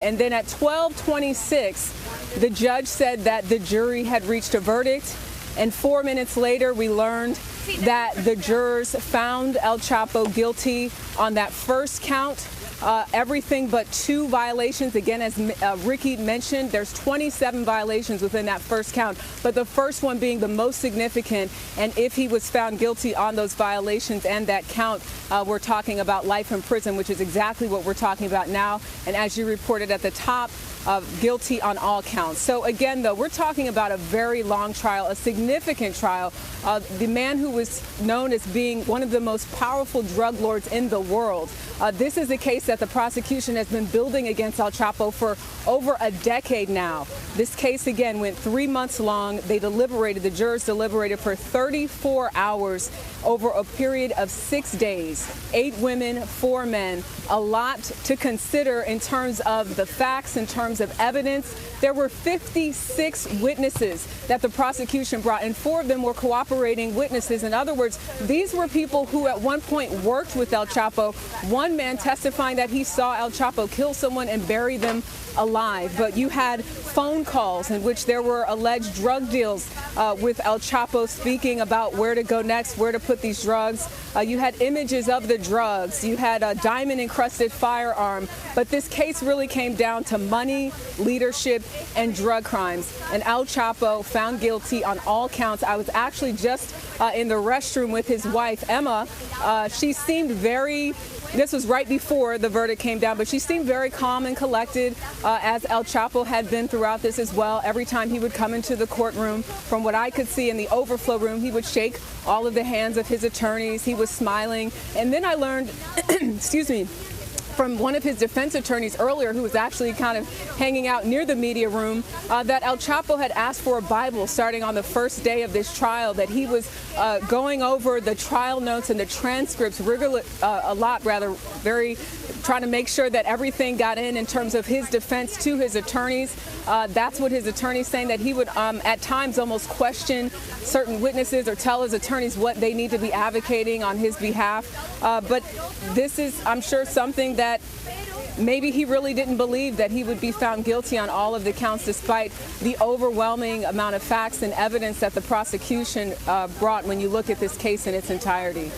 And then at 12:26, the judge said that the jury had reached a verdict. And 4 minutes later, we learned that the jurors found El Chapo guilty on that first count. Everything but 2 violations. Again, as Ricky mentioned, there's 27 violations within that first count, but the first one being the most significant. And if he was found guilty on those violations and that count, we're talking about life in prison, which is exactly what we're talking about now. And as you reported at the top, guilty on all counts. So again, though, we're talking about a very long trial, a significant trial. The man who was known as being one of the most powerful drug lords in the world. This is a case that the prosecution has been building against El Chapo for over a decade now. This case, again, went 3 months long. The jurors deliberated for 34 hours over a period of 6 days. 8 women, 4 men. A lot to consider in terms of the facts, in terms of evidence. There were 56 witnesses that the prosecution brought, and 4 of them were cooperating witnesses. In other words, these were people who at one point worked with El Chapo. One man testifying that he saw El Chapo kill someone and bury them alive. But you had phone calls in which there were alleged drug deals with El Chapo speaking about where to go next, where to put these drugs. You had images of the drugs. You had a diamond-encrusted firearm. But this case really came down to money, leadership, and drug crimes. And El Chapo found guilty on all counts. I was actually just in the restroom with his wife, Emma. She seemed this was right before the verdict came down, but she seemed very calm and collected, as El Chapo had been throughout this as well. Every time he would come into the courtroom, from what I could see in the overflow room, he would shake all of the hands of his attorneys. He was smiling. And then I learned, excuse me, from one of his defense attorneys earlier, who was actually kind of hanging out near the media room, that El Chapo had asked for a Bible starting on the first day of this trial, that he was going over the trial notes and the transcripts trying to make sure that everything got in terms of his defense to his attorneys. That's what his attorney's saying, that he would at times almost question certain witnesses or tell his attorneys what they need to be advocating on his behalf. But this is, I'm sure, something that maybe he really didn't believe, that he would be found guilty on all of the counts, despite the overwhelming amount of facts and evidence that the prosecution brought when you look at this case in its entirety.